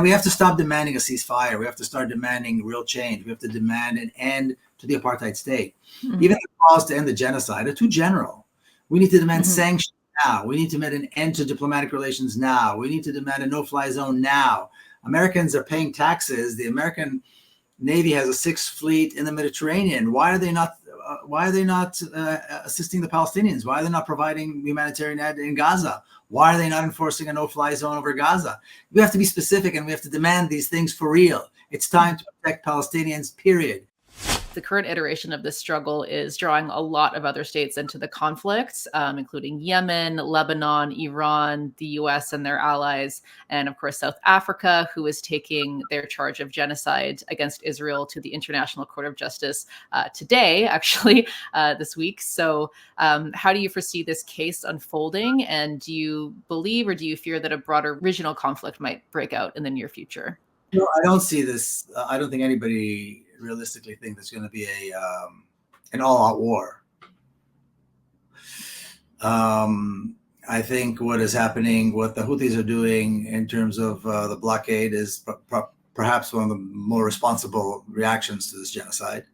And we have to stop demanding a ceasefire. We have to start demanding real change. We have to demand an end to the apartheid state. Mm-hmm. Even the calls to end the genocide are too general. We need to demand Mm-hmm. sanctions now. We need to demand an end to diplomatic relations now. We need to demand a no-fly zone now. Americans are paying taxes. The American Navy has a sixth fleet in the Mediterranean. Why are they not assisting the Palestinians? Why are they not providing humanitarian aid in Gaza? Why are they not enforcing a no-fly zone over Gaza? We have to be specific, and we have to demand these things for real. It's time to protect Palestinians, period. The current iteration of this struggle is drawing a lot of other states into the conflict, including Yemen, Lebanon, Iran, the US and their allies, and of course, South Africa, who is taking their charge of genocide against Israel to the International Court of Justice today, actually, this week. So how do you foresee this case unfolding? And do you believe or do you fear that a broader regional conflict might break out in the near future? No, I don't see this. I don't think anybody realistically think there's going to be an all-out war. I think what is happening, what the Houthis are doing in terms of the blockade is perhaps one of the more responsible reactions to this genocide.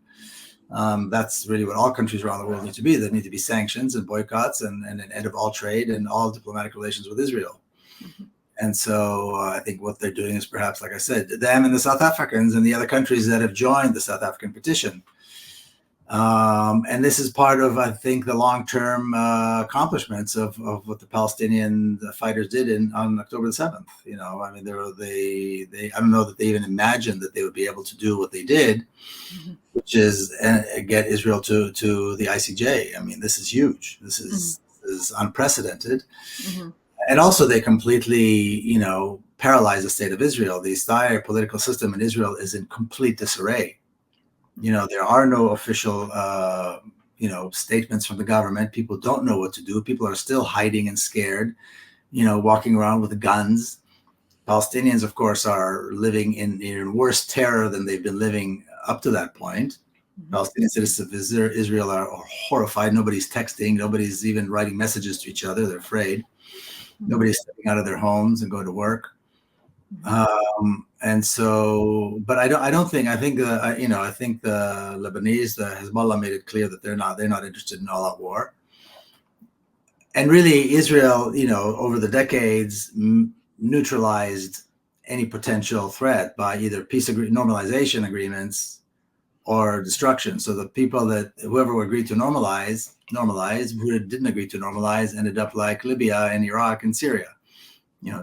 That's really what all countries around the world need to be. There need to be sanctions and boycotts and an end of all trade and all diplomatic relations with Israel. Mm-hmm. And so I think what they're doing is perhaps, like I said, them and the South Africans and the other countries that have joined the South African petition. And this is part of, I think, the long-term accomplishments of what the Palestinian fighters did on October the 7th. You know, I mean, they I don't know that they even imagined that they would be able to do what they did, mm-hmm. which is get Israel to the ICJ. I mean, this is huge. This is unprecedented. Mm-hmm. And also they completely, paralyze the state of Israel. The entire political system in Israel is in complete disarray. There are no official, statements from the government. People don't know what to do. People are still hiding and scared, walking around with guns. Palestinians, of course, are living in worse terror than they've been living up to that point. Mm-hmm. Palestinian citizens of Israel are horrified. Nobody's texting. Nobody's even writing messages to each other. They're afraid. Nobody's stepping out of their homes and going to work, and so. But I think. I think the Lebanese, the Hezbollah, made it clear that they're not interested in all-out war. And really, Israel, over the decades, neutralized any potential threat by either normalization agreements or destruction. So the people whoever agreed to normalize, who didn't agree to normalize, ended up like Libya and Iraq and Syria,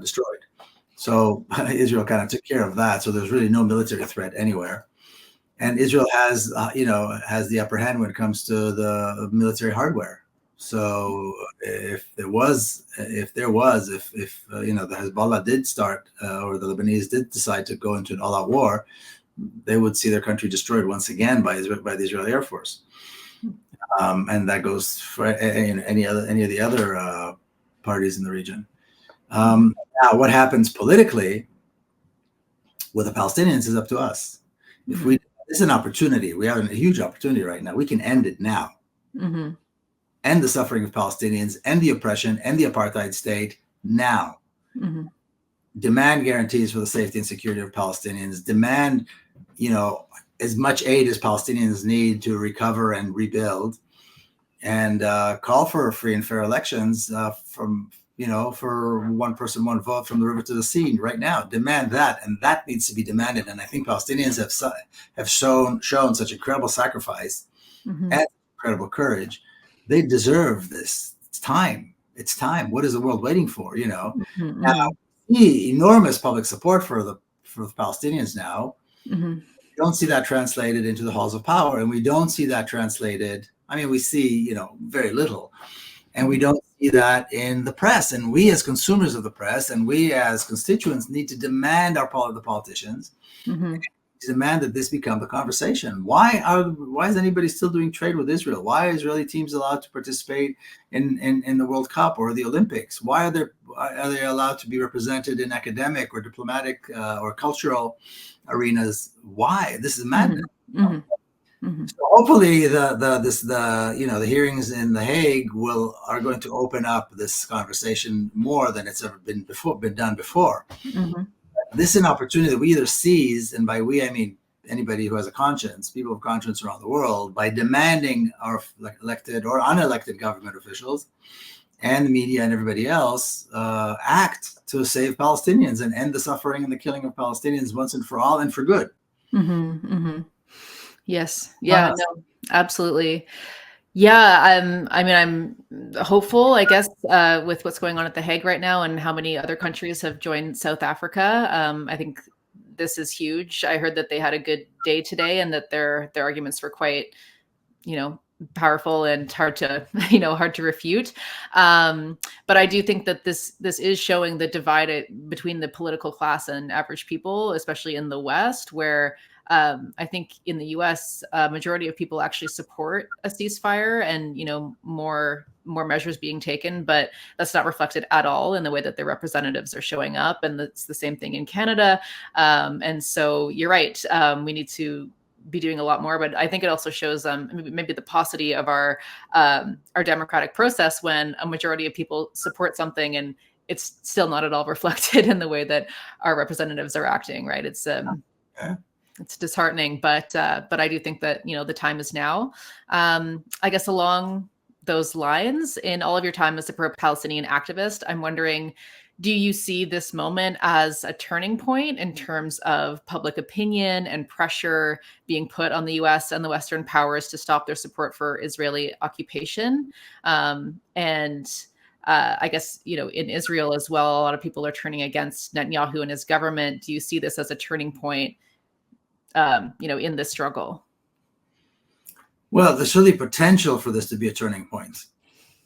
destroyed. So Israel kind of took care of that. So there's really no military threat anywhere. And Israel has the upper hand when it comes to the military hardware. So if the Hezbollah did start, or the Lebanese did decide to go into an all-out war, they would see their country destroyed once again by the Israeli Air Force, and that goes for any of the other parties in the region. Now, what happens politically with the Palestinians is up to us. Mm-hmm. This is an opportunity. We have a huge opportunity right now. We can end it now. Mm-hmm. End the suffering of Palestinians, end the oppression, end the apartheid state now. Mm-hmm. Demand guarantees for the safety and security of Palestinians. Demand, as much aid as Palestinians need to recover and rebuild, and call for free and fair elections for one person, one vote from the river to the sea right now. Demand that, and that needs to be demanded. And I think Palestinians have shown such incredible sacrifice mm-hmm. and incredible courage. They deserve this. It's time. It's time. What is the world waiting for? Mm-hmm. Now, enormous public support for the Palestinians now. Mm-hmm. We don't see that translated into the halls of power, and we don't see that translated. I mean, we see very little, and we don't see that in the press. And we as consumers of the press, and we as constituents, need to demand the politicians mm-hmm. demand that this become the conversation. Why is anybody still doing trade with Israel? Why are Israeli teams allowed to participate in the World Cup or the Olympics? Why are they allowed to be represented in academic or diplomatic or cultural arenas? Why? This is madness. Mm-hmm. Mm-hmm. So hopefully the hearings in The Hague are going to open up this conversation more than it's ever been done before. Mm-hmm. this is an opportunity that we either seize, and by we I mean anybody who has a conscience, people of conscience around the world, by demanding our elected or unelected government officials and the media and everybody else act to save Palestinians and end the suffering and the killing of Palestinians once and for all and for good. Yes. Yeah, no, absolutely. Yeah, I mean, I'm hopeful, I guess, with what's going on at The Hague right now and how many other countries have joined South Africa. I think this is huge. I heard that they had a good day today and that their arguments were quite, powerful and hard to, hard to refute. But I do think that this is showing the divide between the political class and average people, especially in the West, where I think in the U.S., a majority of people actually support a ceasefire and, more measures being taken, but that's not reflected at all in the way that their representatives are showing up. And it's the same thing in Canada. And so you're right. We need to be doing a lot more, but I think it also shows maybe the paucity of our democratic process when a majority of people support something and it's still not at all reflected in the way that our representatives are acting. Right? It's disheartening, but I do think that the time is now. I guess along those lines, in all of your time as a pro-Palestinian activist, I'm wondering, do you see this moment as a turning point in terms of public opinion and pressure being put on the U.S. and the Western powers to stop their support for Israeli occupation? I guess, in Israel as well, a lot of people are turning against Netanyahu and his government. Do you see this as a turning point, in this struggle? Well, there's certainly potential for this to be a turning point.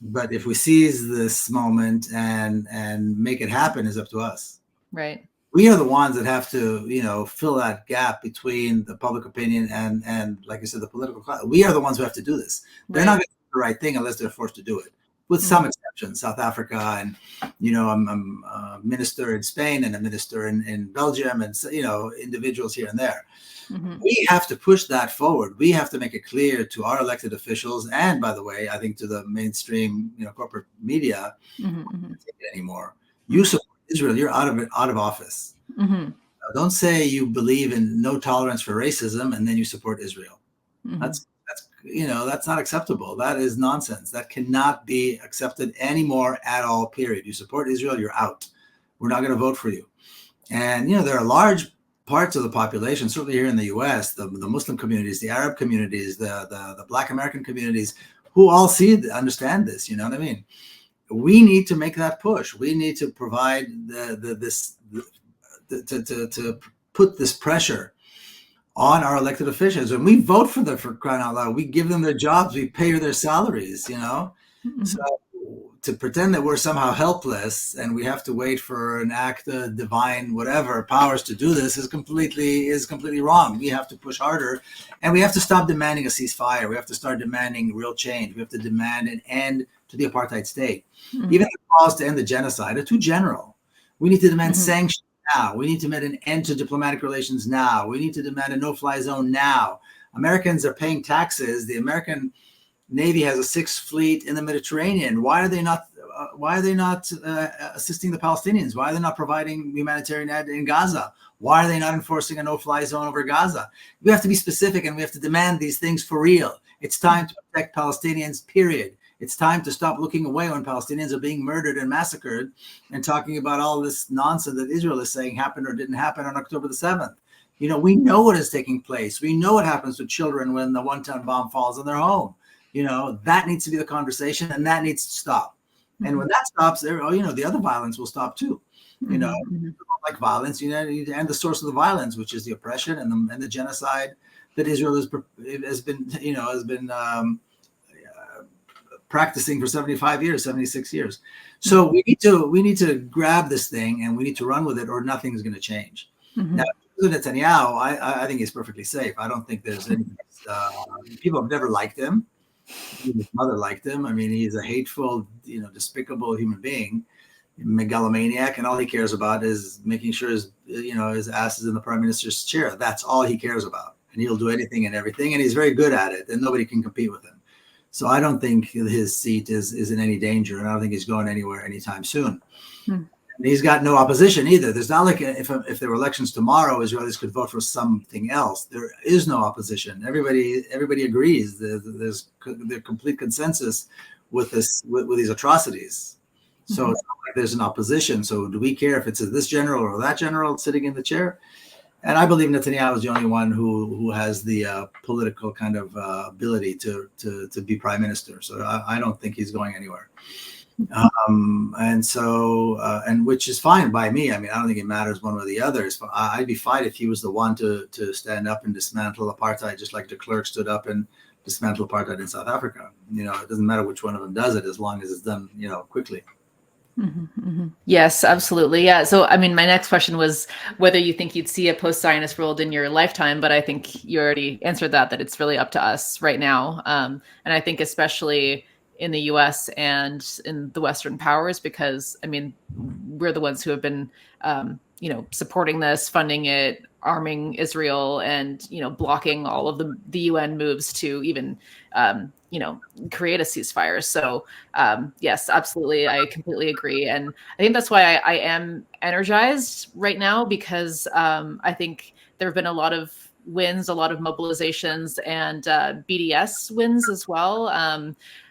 But if we seize this moment and make it happen, is up to us. Right. We are the ones that have to, fill that gap between the public opinion and like I said, the political class. We are the ones who have to do this. They're not going to do the right thing unless they're forced to do it, with some exceptions. South Africa and, I'm a minister in Spain and a minister in Belgium and, individuals here and there. We have to push that forward. We have to make it clear to our elected officials, and by the way, I think to the mainstream, corporate media, can't take it anymore. You support Israel, you're out of office. Don't say you believe in no tolerance for racism and then you support Israel. That's not acceptable. That is nonsense. That cannot be accepted anymore at all. Period. You support Israel, you're out. We're not going to vote for you. And there are large parts of the population, certainly here in the U.S., the Muslim communities, the Arab communities, the Black American communities, who all understand this. You know what I mean? We need to make that push. We need to provide to put this pressure on our elected officials. When we vote for them, for crying out loud, we give them their jobs, we pay their salaries. So to pretend that we're somehow helpless and we have to wait for an act of divine whatever powers to do this is completely wrong. We have to push harder, and we have to stop demanding a ceasefire. We have to start demanding real change. We have to demand an end to the apartheid state. Even the calls to end the genocide are too general. We need to demand sanctions now. We need to demand an end to diplomatic relations now. We need to demand a no-fly zone now. Americans are paying taxes. The American Navy has a sixth fleet in the Mediterranean. Why are they not assisting the Palestinians? Why are they not providing humanitarian aid in Gaza? Why are they not enforcing a no-fly zone over Gaza? We have to be specific, and we have to demand these things for real. It's time to protect Palestinians, period. It's time to stop looking away when Palestinians are being murdered and massacred and talking about all this nonsense that Israel is saying happened or didn't happen on October the 7th. We know what is taking place. We know what happens to children when the one-ton bomb falls on their home. That needs to be the conversation, and that needs to stop. And when that stops, the other violence will stop too. Like violence, you need to end the source of the violence, which is the oppression and the genocide that Israel has been practicing for 75 years, 76 years. So we need to grab this thing and we need to run with it, or nothing's going to change. Now, Netanyahu, I think he's perfectly safe. I don't think there's any. People have never liked him. His mother liked him. I mean, he's a hateful, despicable human being, megalomaniac, and all he cares about is making sure his ass is in the prime minister's chair. That's all he cares about, and he'll do anything and everything, and he's very good at it, and nobody can compete with him. So I don't think his seat is in any danger, and I don't think he's going anywhere anytime soon. And he's got no opposition either. There's not like if there were elections tomorrow, Israelis could vote for something else. There is no opposition. Everybody agrees. There's the complete consensus with these atrocities. So it's not like there's an opposition. So do we care if it's this general or that general sitting in the chair? And I believe Netanyahu is the only one who has the political kind of ability to be prime minister. So I don't think he's going anywhere. And so, and which is fine by me. I mean, I don't think it matters one way or the other. I'd be fine if he was the one to stand up and dismantle apartheid, just like de Klerk stood up and dismantled apartheid in South Africa. You know, it doesn't matter which one of them does it, as long as it's done, you know, quickly. Yes, absolutely. Yeah. So, I mean, my next question was whether you think you'd see a post-Zionist world in your lifetime, but I think you already answered that it's really up to us right now. And I think especially in the US and in the Western powers, because I mean, we're the ones who have been, you know, supporting this, funding it, arming Israel, and, you know, blocking all of the UN moves to even, you know, create a ceasefire. So yes, absolutely. I completely agree. And I think that's why I am energized right now, because I think there have been a lot of wins, a lot of mobilizations, and BDS wins as well.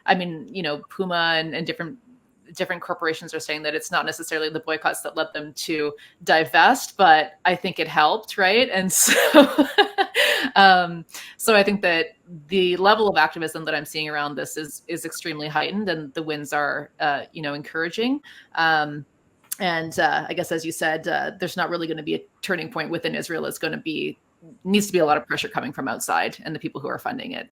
I mean, you know, Puma and different corporations are saying that it's not necessarily the boycotts that led them to divest, but I think it helped, right? And so, so I think that the level of activism that I'm seeing around this is extremely heightened, and the wins are, you know, encouraging. And I guess, as you said, there's not really going to be a turning point within Israel. It's going to be needs to be a lot of pressure coming from outside and the people who are funding it.